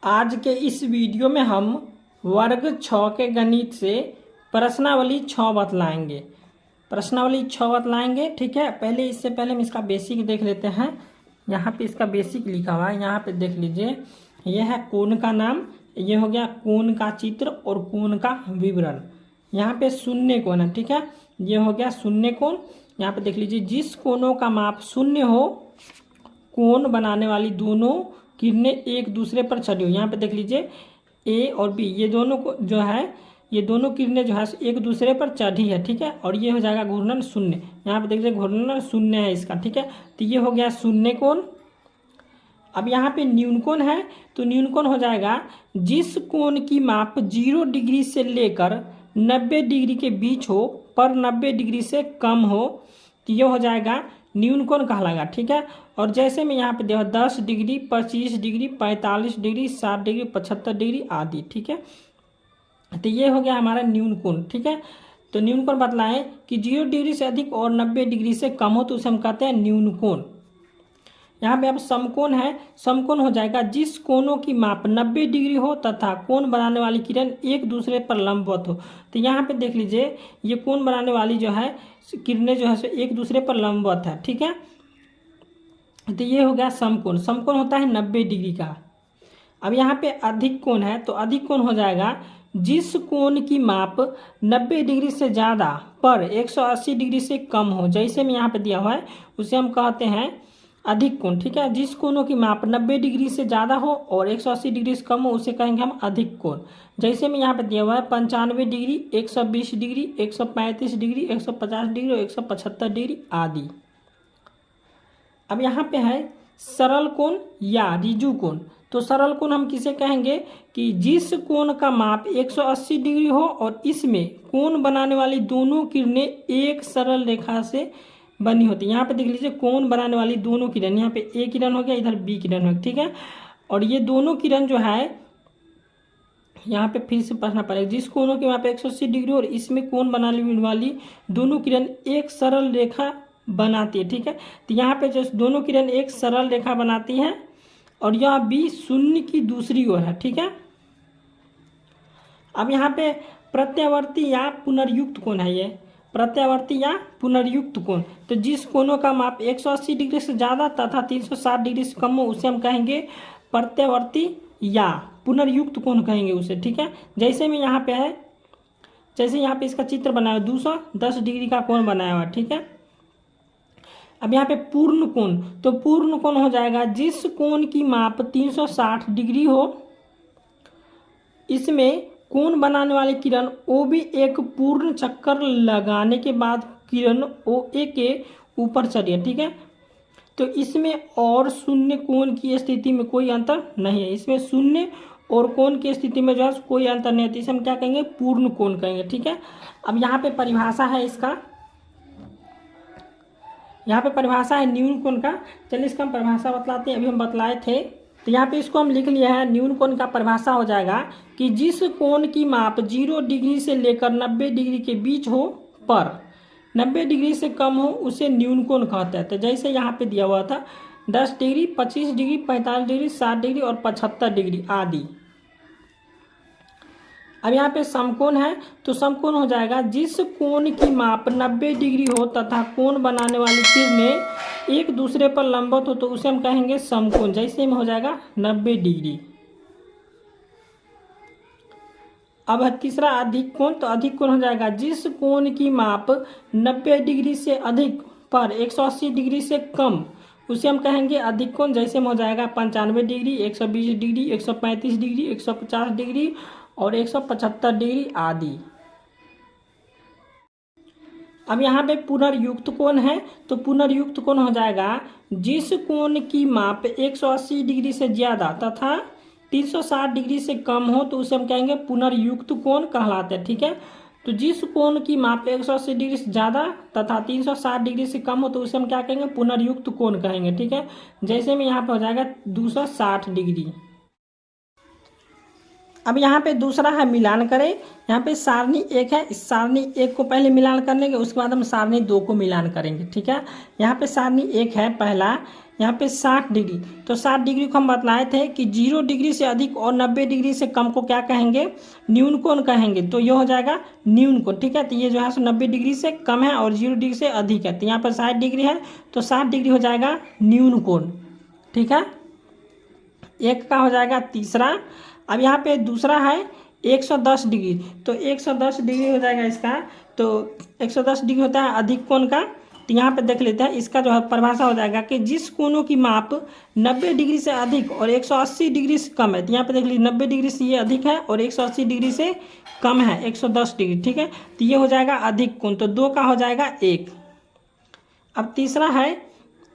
आज के इस वीडियो में हम वर्ग 6 के गणित से प्रश्नावली 6 बतलाएंगे। ठीक है। इससे पहले हम इसका बेसिक देख लेते हैं। यहाँ पे इसका बेसिक लिखा हुआ है, यहाँ पे देख लीजिए। यह है कोण का नाम, ये हो गया कोण का चित्र और कोण का विवरण। यहाँ पे शून्य कोण है, ठीक है, ये हो गया शून्य कोण। यहाँ पे देख लीजिए, जिस कोणों का माप शून्य हो, कोण बनाने वाली दोनों किरणें एक दूसरे पर चढ़ी हो। यहाँ पे देख लीजिए ए और बी, ये दोनों को जो है, ये दोनों किरणें जो है एक दूसरे पर चढ़ी है, ठीक है। और ये हो जाएगा घूर्णन शून्य। यहाँ पे देख लीजिए घूर्णन शून्य है इसका, ठीक है। तो ये हो गया शून्य कोण। अब यहाँ पे न्यून कोण है, तो न्यून कोण हो जाएगा जिस कोण की माप 0 डिग्री से लेकर 90 डिग्री के बीच हो पर 90 डिग्री से कम हो, तो ये हो जाएगा न्यून कोण कहलाएगा, ठीक है। और जैसे मैं यहाँ पे देखो 10 degree, 25 degree, 45 degree, 60 degree, 75 degree आदि, ठीक है। तो ये हो गया हमारा न्यून कोण, ठीक है। तो न्यून कोण बतलाएं कि 0 डिग्री से अधिक और 90 डिग्री से कम हो तो उसे हम कहते हैं न्यून कोण। यहाँ पे अब समकोण है, समकोण हो जाएगा जिस कोणों की माप 90 डिग्री हो तथा कोण बनाने वाली किरण एक दूसरे पर लंबवत हो। तो यहाँ पे देख लीजिए, ये कोण बनाने वाली जो है किरणें जो है एक दूसरे पर लंबवत है, ठीक है। तो ये हो गया समकोण। समकोण होता है 90 डिग्री का। अब यहाँ पे अधिक कोण है, तो अधिक कोण हो जाएगा जिस कोण की माप 90 डिग्री से ज़्यादा पर 180 डिग्री से कम हो। जैसे में यहाँ पे दिया हुआ है उसे हम कहते हैं अधिक कोण, ठीक है। जिस कोणों की माप 90 डिग्री से ज़्यादा हो और 180 डिग्री से कम हो उसे कहेंगे हम अधिक कोण। जैसे में यहाँ पे दिया हुआ है 95 डिग्री, 120 डिग्री, 135 डिग्री, 150 डिग्री और 175 डिग्री आदि। अब यहाँ पे है सरल कोण या ऋजु कोण। तो सरल कोण हम किसे कहेंगे कि जिस कोण का माप 180 डिग्री हो और इसमें कोण बनाने वाली दोनों किरणें एक सरल रेखा से बनी होती है। यहाँ पे देख लीजिए कोण बनाने वाली दोनों किरण, यहाँ पे ए किरण हो गया, इधर बी किरण हो गया, ठीक है। और ये दोनों किरण जो है, यहाँ पे फिर से पढ़ना पड़ेगा, जिस कोणों के माप 180 डिग्री और इसमें कोण बनाने वाली दोनों किरण एक सरल रेखा बनाती है, ठीक है। तो यहाँ पे जो दोनों किरण एक सरल रेखा बनाती हैं और यह बी शून्य की दूसरी ओर है, ठीक है। अब यहाँ पे प्रत्यावर्ती या पुनर्युक्त कोण है, ये प्रत्यावर्ती या पुनर्युक्त कोण। तो जिस कोणों का माप 180 डिग्री से ज़्यादा तथा 360 डिग्री से कम हो उसे हम कहेंगे प्रत्यावर्ती या पुनर्युक्त कोण कहेंगे उसे, ठीक है। जैसे में यहाँ पे है, जैसे यहाँ पे इसका चित्र बनाया 210 डिग्री का कोण बनाया हुआ, ठीक है। अब यहाँ पे पूर्ण कोण, तो पूर्ण कोण हो जाएगा जिस कोण की माप 360 डिग्री हो, इसमें कोण बनाने वाली किरण ओ भी एक पूर्ण चक्कर लगाने के बाद किरण ओ ए के ऊपर चढ़ी है, ठीक है। तो इसमें और शून्य कोण की स्थिति में कोई अंतर नहीं है। इसमें शून्य और कोण की स्थिति में जो है कोई अंतर नहीं है, तो इसे हम क्या कहेंगे, पूर्ण कोण कहेंगे, ठीक है। अब यहाँ पे परिभाषा है इसका, यहाँ पे परिभाषा है न्यून कोण का। चलिए इसका हम परिभाषा बतलाते हैं, अभी हम बतलाए थे। तो यहाँ पे इसको हम लिख लिया है। न्यून कोण का परिभाषा हो जाएगा कि जिस कोण की माप 0 डिग्री से लेकर 90 डिग्री के बीच हो पर 90 डिग्री से कम हो उसे न्यून कोण कहते हैं। तो जैसे यहाँ पे दिया हुआ था 10 डिग्री, 25 डिग्री, 45 डिग्री, 60 डिग्री और 75 डिग्री आदि। अब यहाँ पे समकोण है, तो समकोण हो जाएगा जिस कोण की माप 90 डिग्री हो तथा कोण बनाने वाली किरणें एक दूसरे पर लंबवत हो तो उसे हम कहेंगे समकोण। जैसे में हो जाएगा 90 डिग्री। अब है तीसरा अधिक कोण। तो अधिक कोण हो जाएगा जिस कोण की माप 90 डिग्री से अधिक पर 180 डिग्री से कम उसे हम कहेंगे अधिक कोण। जैसे में हो जाएगा 95 डिग्री, 120 डिग्री, 135 डिग्री, 150 डिग्री और 175 डिग्री आदि। अब यहाँ पे पुनर्युक्त कोण है, तो पुनर्युक्त कोण हो जाएगा जिस कोण की माप 180 डिग्री से ज़्यादा तथा 360 डिग्री से कम हो तो उसे हम कहेंगे पुनर्युक्त कोण कहलाते हैं, ठीक है। तो जिस कोण की माप 180 डिग्री से ज़्यादा तथा 360 डिग्री से कम हो तो उसे हम क्या कहेंगे, पुनर्युक्त कोण कहेंगे, ठीक है। जैसे में यहाँ पे हो जाएगा 260 डिग्री। अब यहाँ पे दूसरा है मिलान करें। यहाँ पे सारणी 1 है, इस सारणी 1 को पहले मिलान कर लेंगे, उसके बाद हम सारणी 2 को मिलान करेंगे। ठीक है, यहाँ पे सारणी 1 है पहला, यहाँ पे 60 डिग्री। तो 60 डिग्री को हम बतलाए थे कि 0 डिग्री से अधिक और 90 डिग्री से कम को क्या कहेंगे, न्यून कोण कहेंगे। तो ये हो जाएगा न्यून कोण। ठीक है, तो ये जो है 90 डिग्री से कम है और 0 डिग्री से अधिक है। तो यहाँ पर 60 डिग्री है, तो 60 डिग्री हो जाएगा न्यून कोण। ठीक है, एक का हो जाएगा तीसरा। अब यहाँ पे दूसरा है 110 डिग्री। तो 110 डिग्री हो जाएगा इसका। तो 110 डिग्री होता है अधिक कोण का। तो यहाँ पे देख लेते हैं, इसका जो है परिभाषा हो जाएगा कि जिस कोणों की माप 90 डिग्री से अधिक और 180 डिग्री से कम है। तो यहाँ पे देख लीजिए 90 डिग्री से ये अधिक है और 180 डिग्री से कम है 110 डिग्री। ठीक है, तो ये हो जाएगा अधिक कोण। तो 2 का हो जाएगा 1। अब तीसरा है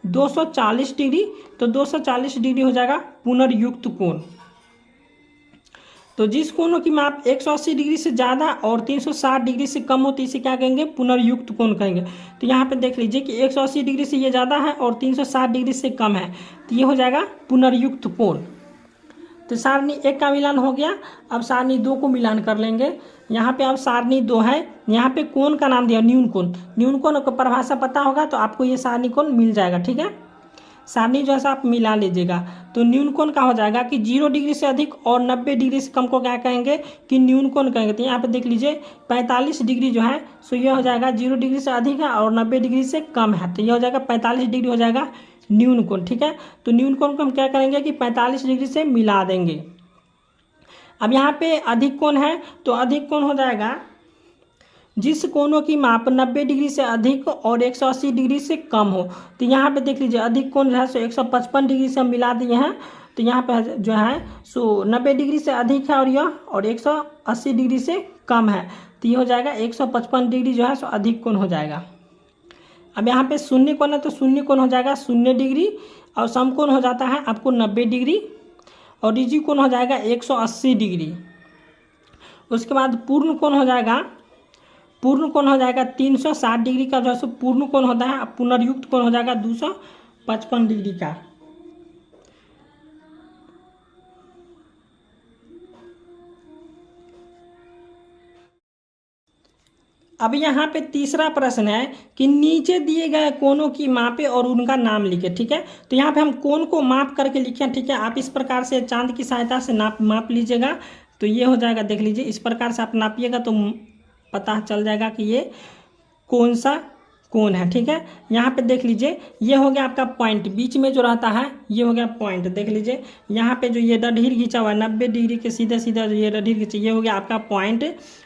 240 डिग्री। तो 240 डिग्री हो जाएगा पुनर्युक्त कोण। तो जिस कोणों की माप 180 डिग्री से ज़्यादा और 360 डिग्री से कम होती है इसे क्या कहेंगे, पुनर्युक्त कोण कहेंगे। तो यहाँ पे देख लीजिए कि 180 डिग्री से ये ज़्यादा है और 360 डिग्री से कम है, तो ये हो जाएगा पुनर्युक्त कोण। तो सारणी 1 का मिलान हो गया। अब सारणी 2 को मिलान कर लेंगे। यहाँ पे अब सारणी 2 है, यहाँ पे कोण का नाम दिया न्यून कोण। न्यून कोण को परिभाषा पता होगा तो आपको ये सारणी कोण मिल जाएगा। ठीक है, सारणी जो है आप मिला लीजिएगा। तो न्यून कोण का हो जाएगा कि 0 डिग्री से अधिक और 90 डिग्री से कम को क्या कहेंगे, कि न्यून कोण कहेंगे। तो यहाँ पे देख लीजिए 45 डिग्री जो है सो ये हो जाएगा 0 डिग्री से अधिक है और 90 डिग्री से कम है। तो ये हो जाएगा 45 डिग्री हो जाएगा न्यून कोण। ठीक है, तो न्यून कोण को हम क्या करेंगे कि 45 डिग्री से मिला देंगे। अब यहाँ पे अधिक कोण है, तो अधिक कोण हो जाएगा जिस कोणों की माप 90 डिग्री से अधिक और 180 डिग्री से कम हो। तो यहाँ पे देख लीजिए अधिक कोण जो है सो 155 डिग्री से हम मिला दिए हैं। तो यहाँ पे जो है सो 90 डिग्री से अधिक है और यह और 180 डिग्री से कम है। तो ये हो जाएगा 155 डिग्री जो है सो अधिक कोण हो जाएगा। अब यहाँ पे शून्य कोण है, तो शून्य कोण हो जाएगा 0 डिग्री और समकोण हो जाता है आपको 90 डिग्री और ऋजु कोण हो जाएगा 180 डिग्री। उसके बाद पूर्ण कोण हो जाएगा, पूर्ण कोण हो जाएगा 360 डिग्री का जो है पूर्ण कोण होता है। अब पुनर्युक्त कोण हो जाएगा 255 डिग्री का। अब यहाँ पे तीसरा प्रश्न है कि नीचे दिए गए कोणों की मापे और उनका नाम लिखे। ठीक है, तो यहाँ पे हम कोण को माप करके लिखे। ठीक है, आप इस प्रकार से चांद की सहायता से माप लीजिएगा। तो ये हो जाएगा, देख लीजिए इस प्रकार से आप नापिएगा तो पता चल जाएगा कि ये कौन सा कोण है। ठीक है, यहाँ पे देख लीजिए ये हो गया आपका पॉइंट, बीच में जो रहता है ये हो गया पॉइंट। देख लीजिए यहाँ पे जो ये रीढ़ खींचा हुआ है 90 डिग्री के सीधे सीधा जो ये रीढ़ खींचा, ये हो गया आपका पॉइंट।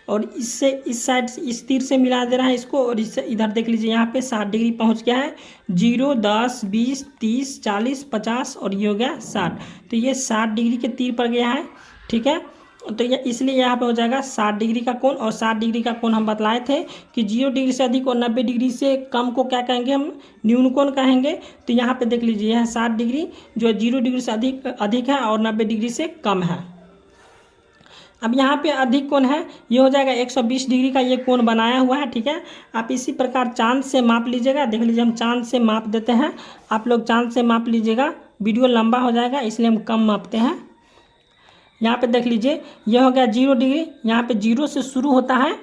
और इससे इस साइड इस तीर से मिला दे रहा है इसको, और इससे इधर देख लीजिए यहाँ पे 60 डिग्री पहुँच गया है। 0, 10, 20, 30, 40, 50 और ये हो गया 60। तो ये 60 डिग्री के तीर पर गया है। ठीक है, तो ये इसलिए यहाँ पे हो जाएगा 60 डिग्री का कोण। और 60 डिग्री का कोण हम बतलाए थे कि 0 डिग्री से अधिक और 90 डिग्री से कम को क्या कहेंगे, हम न्यून कोण कहेंगे। तो यहाँ पे देख लीजिए यह 60 डिग्री जो 0 डिग्री से अधिक है और 90 डिग्री से कम है। अब यहाँ पे अधिक कोण है, ये हो जाएगा 120 डिग्री का ये कोण बनाया हुआ है। ठीक है, आप इसी प्रकार चांद से माप लीजिएगा। देख लीजिए हम चांद से माप देते हैं, आप लोग चांद से माप लीजिएगा। वीडियो लंबा हो जाएगा इसलिए हम कम मापते हैं। यहाँ पे देख लीजिए यह हो गया 0 डिग्री, यहाँ पे 0 से शुरू होता है,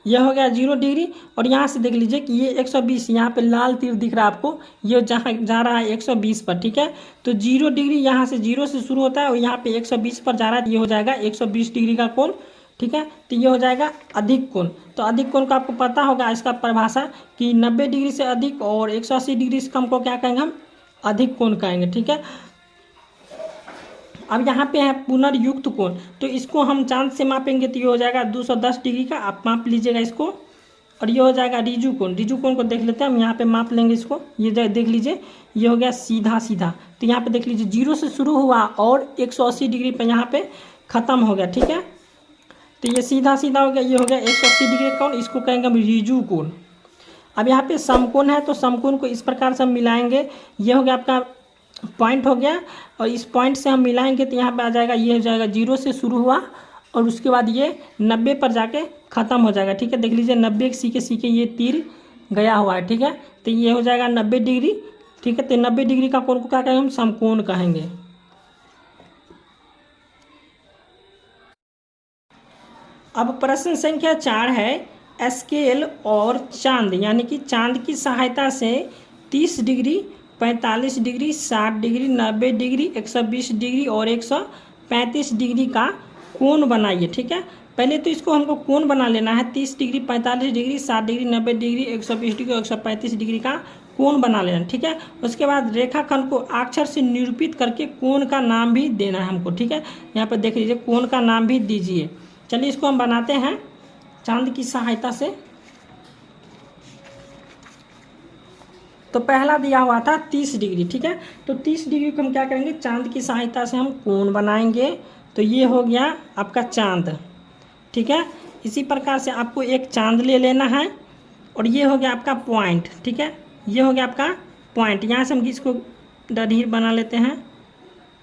यह हो गया 0 डिग्री। और यहाँ से देख लीजिए कि ये 120, यहाँ पे लाल तीर दिख रहा है आपको, ये जहाँ जा रहा है 120 पर। ठीक है, तो 0 डिग्री यहाँ से 0 से शुरू होता है और यहाँ पे 120 पर जा रहा है, ये हो जाएगा 120 डिग्री का कोण। ठीक है, तो ये हो जाएगा अधिक कोण। तो अधिक कोण का आपको पता होगा इसका परिभाषा कि 90 डिग्री से अधिक और 180 डिग्री से कम को क्या कहेंगे, हम अधिक कोण कहेंगे। ठीक है, अब यहाँ पे है पुनर्युक्त कोण, तो इसको हम चांद से मापेंगे तो ये हो जाएगा 210 डिग्री का, आप माप लीजिएगा इसको। और ये हो जाएगा ऋजु कोण। ऋजु कोण को देख लेते हैं हम, यहाँ पे माप लेंगे इसको। ये देख लीजिए ये हो गया सीधा सीधा, तो यहाँ पे देख लीजिए 0 से शुरू हुआ और 180 डिग्री पे यहाँ पे ख़त्म हो गया। ठीक है, तो ये सीधा सीधा हो गया, ये हो गया 180 डिग्री का कोण, इसको कहेंगे हम ऋजु कोण। अब यहाँ पे समकोण है, तो समकोण को इस प्रकार से हम मिलाएंगे। ये हो गया आपका पॉइंट हो गया और इस पॉइंट से हम मिलाएंगे तो यहाँ पे आ जाएगा, ये हो जाएगा 0 से शुरू हुआ और उसके बाद ये 90 पर जाके ख़त्म हो जाएगा। ठीक है, देख लीजिए 90 के सीके ये तीर गया हुआ है। ठीक है, तो ये हो जाएगा 90 डिग्री। ठीक है, तो 90 डिग्री का कोण को क्या कहेंगे, हम समकोण कहेंगे। अब प्रश्न संख्या 4 है स्केल और चांद, यानी कि चांद की सहायता से 30 degree, 45 degree, 60 degree, 90 degree, 120 degree और 135 डिग्री का कोण बनाइए। ठीक है, पहले तो इसको हमको कोण बना लेना है। 30 degree, 45 degree, 60 degree, 90 degree, 120 degree और 135 डिग्री का कोण बना लेना। ठीक है, उसके बाद रेखाखंड को अक्षर से निरूपित करके कोण का नाम भी देना है हमको। ठीक है, यहाँ पर देख लीजिए, कोण का नाम भी दीजिए। चलिए इसको हम बनाते हैं चांद की सहायता से। तो पहला दिया हुआ था 30 डिग्री। ठीक है, तो 30 डिग्री को हम क्या करेंगे, चांद की सहायता से हम कोण बनाएंगे। तो ये हो गया आपका चांद। ठीक है, इसी प्रकार से आपको एक चांद ले लेना है और ये हो गया आपका पॉइंट। ठीक है, ये हो गया आपका पॉइंट। यहाँ से हम इसको डढ़ीर बना लेते हैं।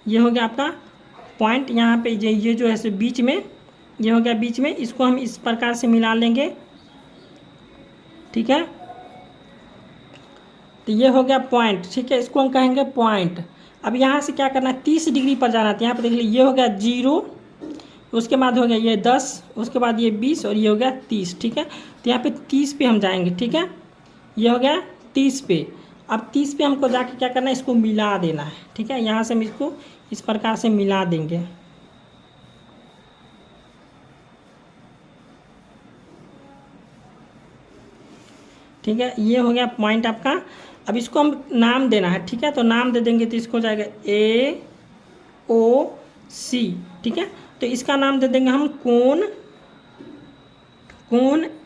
ये हो गया आपका पॉइंट। यहाँ पे ये जो है बीच में, ये हो गया बीच में। इसको हम इस प्रकार से मिला लेंगे। ठीक है, तो ये हो गया पॉइंट। ठीक है, इसको हम कहेंगे पॉइंट। अब यहाँ से क्या करना है, 30 डिग्री पर जाना था। यहाँ पे देख लीजिए, ये हो गया 0, उसके बाद हो गया ये 10, उसके बाद ये 20 और ये हो गया 30। ठीक है, तो यहाँ पे 30 पे हम जाएंगे। ठीक है, ये हो गया 30 पे। अब 30 पे हमको जाके क्या करना है, इसको मिला देना है। ठीक है, यहाँ से हम इसको इस प्रकार से मिला देंगे। ठीक है, ये हो गया पॉइंट आपका। अब इसको हम नाम देना है। ठीक है, तो नाम दे देंगे तो इसको हो जाएगा AOC। ठीक है, तो इसका नाम दे देंगे हम कोण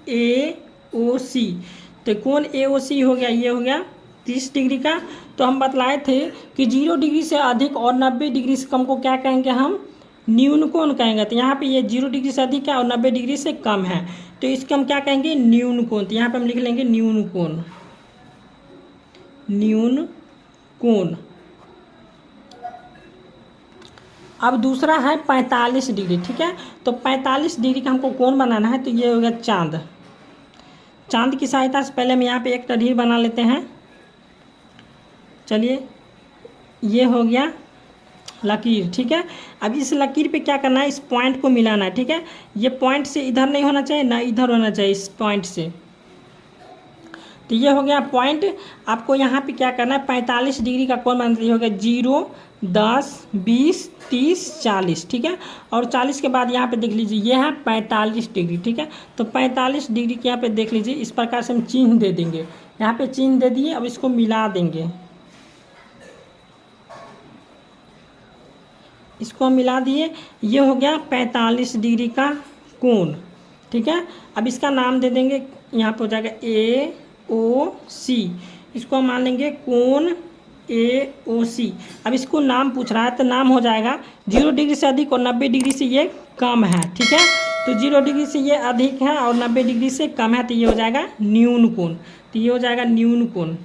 AOC। तो कोण AOC हो गया, ये हो गया 30 डिग्री का। तो हम बतलाए थे कि 0 डिग्री से अधिक और 90 डिग्री से कम को क्या कहेंगे, हम न्यून कोण कहेंगे। तो यहाँ पे ये 0 डिग्री से अधिक है और 90 डिग्री से कम है, तो इसको हम क्या कहेंगे, न्यून कोण। तो यहाँ पे हम लिख लेंगे न्यून कोण, न्यून कोण। अब दूसरा है 45 डिग्री। ठीक है, तो 45 डिग्री का हमको कोण बनाना है। तो ये हो गया चांद। चांद की सहायता से पहले हम यहाँ पे एक डढ़ीर बना लेते हैं। चलिए, ये हो गया लकीर। ठीक है, अब इस लकीर पे क्या करना है, इस पॉइंट को मिलाना है। ठीक है, ये पॉइंट से इधर नहीं होना चाहिए, ना इधर होना चाहिए, इस पॉइंट से। तो ये हो गया पॉइंट। आपको यहाँ पे क्या करना है, 45 डिग्री का कोण बनाना है। ये हो गया 0, 10, 20, 30, 40। ठीक है, और 40 के बाद यहाँ पे देख लीजिए, ये है 45 डिग्री। ठीक है, तो 45 डिग्री के यहाँ पे देख लीजिए, इस प्रकार से हम चिन्ह दे देंगे। यहाँ पे चिन्ह दे दिए। अब इसको मिला देंगे, इसको हम मिला दिए। ये हो गया 45 डिग्री का कोण। ठीक है, अब इसका नाम दे देंगे, यहाँ पे हो जाएगा AOC। इसको हम मान लेंगे कोण AOC। अब इसको नाम पूछ रहा है, तो नाम हो जाएगा 0 डिग्री से अधिक और 90 डिग्री से ये कम है। ठीक है, तो 0 डिग्री से ये अधिक है और 90 डिग्री से कम है, तो ये हो जाएगा न्यून कोण। तो ये हो जाएगा न्यून कोण,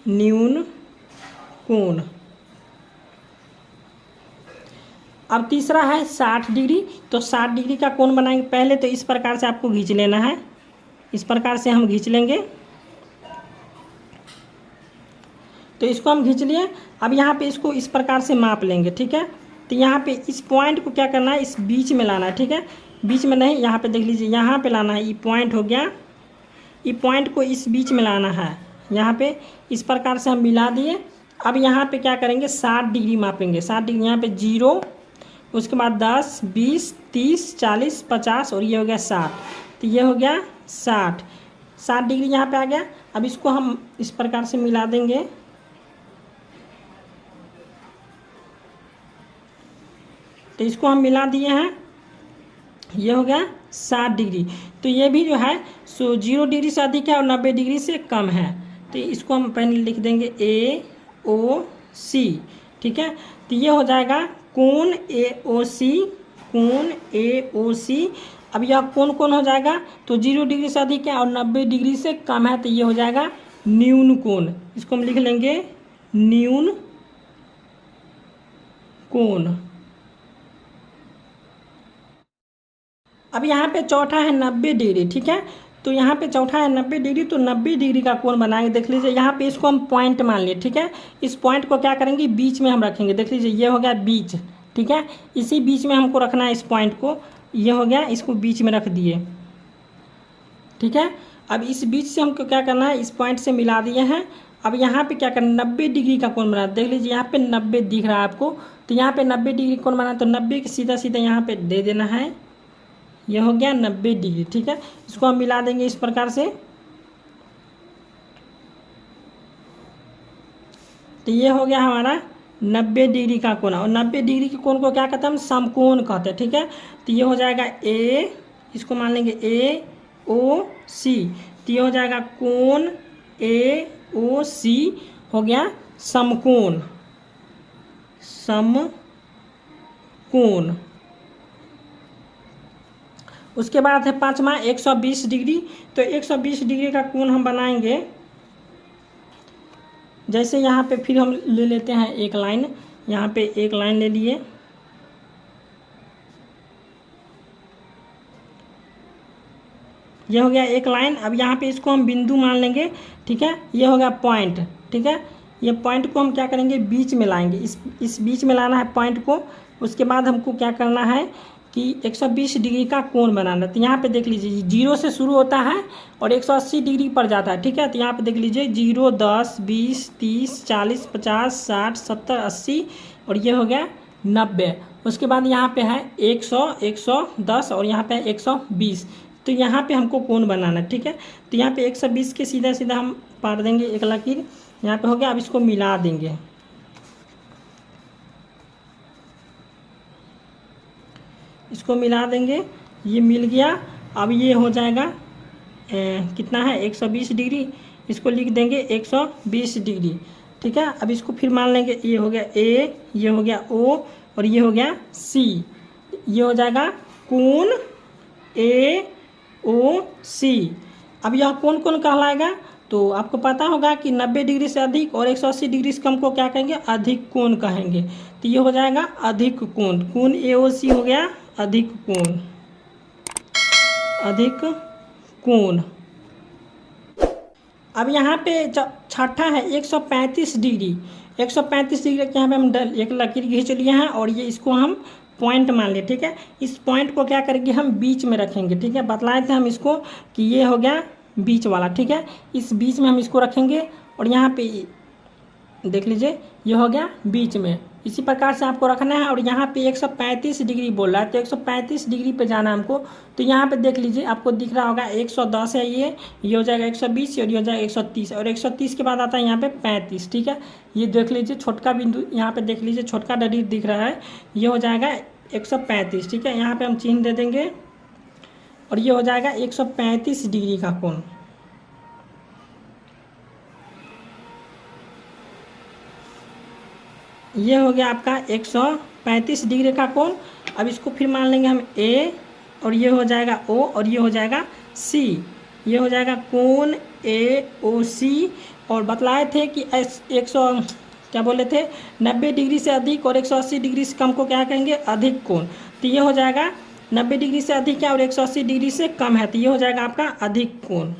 न्यून कोण। अब तीसरा है 60 डिग्री। तो 60 डिग्री का कोण बनाएंगे। पहले तो इस प्रकार से आपको खींच लेना है, इस प्रकार से हम खींच लेंगे। तो इसको हम खींच लिए। अब यहाँ पे इसको इस प्रकार से माप लेंगे। ठीक है, तो यहाँ पे इस पॉइंट को क्या करना है, इस बीच में लाना है। ठीक है, बीच में नहीं, यहाँ पे देख लीजिए, यहाँ पे लाना है। ये पॉइंट हो गया, ये पॉइंट को इस बीच में लाना है। यहाँ पे इस प्रकार से हम मिला दिए। अब यहाँ पे क्या करेंगे, 60 डिग्री मापेंगे। 60 डिग्री, यहाँ पे 0, उसके बाद 10, 20, 30, 40, 50 और ये हो गया 60। तो ये हो गया 60 डिग्री यहाँ पे आ गया। अब इसको हम इस प्रकार से मिला देंगे। तो इसको हम मिला दिए हैं, ये हो गया 60 डिग्री। तो ये भी जो है 0 डिग्री से अधिक है और 90 डिग्री से कम है। तो इसको हम पहले लिख देंगे AOC। ठीक है, तो ये हो जाएगा कोण AOC, कोण AOC। अब यह कोण हो जाएगा, तो 0 डिग्री से अधिक है और 90 डिग्री से कम है, तो ये हो जाएगा न्यून कोण। इसको हम लिख लेंगे न्यून कोण। अब यहाँ पे चौथा है 90 डिग्री। ठीक है, तो यहाँ पे चौथा है 90 डिग्री। तो 90 डिग्री का कोण बनाएंगे। देख लीजिए, यहाँ पे इसको हम पॉइंट मान लिए। ठीक है, इस पॉइंट को क्या करेंगे, बीच में हम रखेंगे। देख लीजिए, ये हो गया बीच। ठीक है। इसी बीच में हमको रखना है इस पॉइंट को, ये हो गया, इसको बीच में रख दिए, ठीक है। अब इस बीच से हमको क्या करना है, इस पॉइंट से मिला दिए हैं। अब यहाँ पे क्या करना, 90 डिग्री का कोण बना, देख लीजिए यहाँ पे 90 दिख रहा है आपको, तो यहाँ पे 90 डिग्री कोण बना, तो 90 के सीधा सीधा यहाँ पे दे देना है, ये हो गया 90 डिग्री, ठीक है। इसको हम मिला देंगे इस प्रकार से, तो ये हो गया हमारा 90 डिग्री का कोण। और 90 डिग्री के कोण को क्या कहते हैं, हम समकोण कहते हैं, ठीक है। तो ये हो जाएगा ए, इसको मान लेंगे ए ओ सी, तो ये हो जाएगा कोण ए ओ सी, हो गया समकोण, समकोण। उसके बाद है पांचवा 120 डिग्री। तो 120 डिग्री का कोण हम बनाएंगे, जैसे यहाँ पे फिर हम ले लेते हैं एक लाइन, यहाँ पे एक लाइन ले लिए, ये हो गया एक लाइन। अब यहाँ पे इसको हम बिंदु मान लेंगे, ठीक है, ये हो गया पॉइंट, ठीक है। ये पॉइंट को हम क्या करेंगे, बीच में लाएंगे, इस बीच में लाना है पॉइंट को। उसके बाद हमको क्या करना है कि 120 डिग्री का कोण बनाना। तो यहाँ पे देख लीजिए 0 से शुरू होता है और 180 डिग्री पर जाता है, ठीक है। तो यहाँ पे देख लीजिए 0 10 20 30 40 50 60 70 80 और ये हो गया 90। उसके बाद यहाँ पे है 100 110 और यहाँ पे है 120। तो यहाँ पे हमको कोण बनाना है, ठीक है। तो यहाँ पे 120 के सीधा सीधा हम पार देंगे एक लकीर, यहाँ पे हो गया। अब इसको मिला देंगे, इसको मिला देंगे, ये मिल गया। अब ये हो जाएगा कितना है 120 डिग्री, इसको लिख देंगे 120 डिग्री, ठीक है। अब इसको फिर मान लेंगे, ये हो गया ए, ये हो गया ओ और ये हो गया सी, ये हो जाएगा कोण ए ओ सी। अब यह कौन कौन कहलाएगा, तो आपको पता होगा कि 90 डिग्री से अधिक और 180 डिग्री से कम को क्या कहेंगे, अधिक कोण कहेंगे। तो ये हो जाएगा अधिक कोण, कोण ए ओ सी हो गया अधिक कोण, अधिक कोण। अब यहाँ पे छठा है 135 डिग्री। 135 डिग्री के यहाँ पे हम एक लकीर खींच लिए हैं और ये इसको हम पॉइंट मान लिए, ठीक है। इस पॉइंट को क्या करेंगे, हम बीच में रखेंगे, ठीक है। बतलाए थे हम इसको कि ये हो गया बीच वाला, ठीक है। इस बीच में हम इसको रखेंगे और यहाँ पे देख लीजिए ये हो गया बीच में। इसी प्रकार से आपको रखना है। और यहाँ पे 135 डिग्री बोल रहा है, तो 135 डिग्री पे जाना है हमको। तो यहाँ पे देख लीजिए, आपको दिख रहा होगा 110 है, ये हो जाएगा 120 और ये हो जाएगा 130 और 130 के बाद आता है यहाँ पे 35, ठीक है। ये देख लीजिए छोटका बिंदु, यहाँ पे देख लीजिए छोटका डडी दिख रहा है, ये हो जाएगा 135, ठीक है। यहाँ पे हम चिन्ह दे देंगे और ये हो जाएगा 135 डिग्री का कोण। ये हो गया आपका 135 डिग्री का कोण। अब इसको फिर मान लेंगे हम ए और ये हो जाएगा ओ और ये हो जाएगा सी, ये हो जाएगा कोण ए ओ सी। और बतलाए थे कि 90 डिग्री से अधिक और 180 डिग्री से कम को क्या कहेंगे, अधिक कोण। तो ये हो जाएगा 90 डिग्री से अधिक है और 180 डिग्री से कम है, तो ये हो जाएगा आपका अधिक कोण।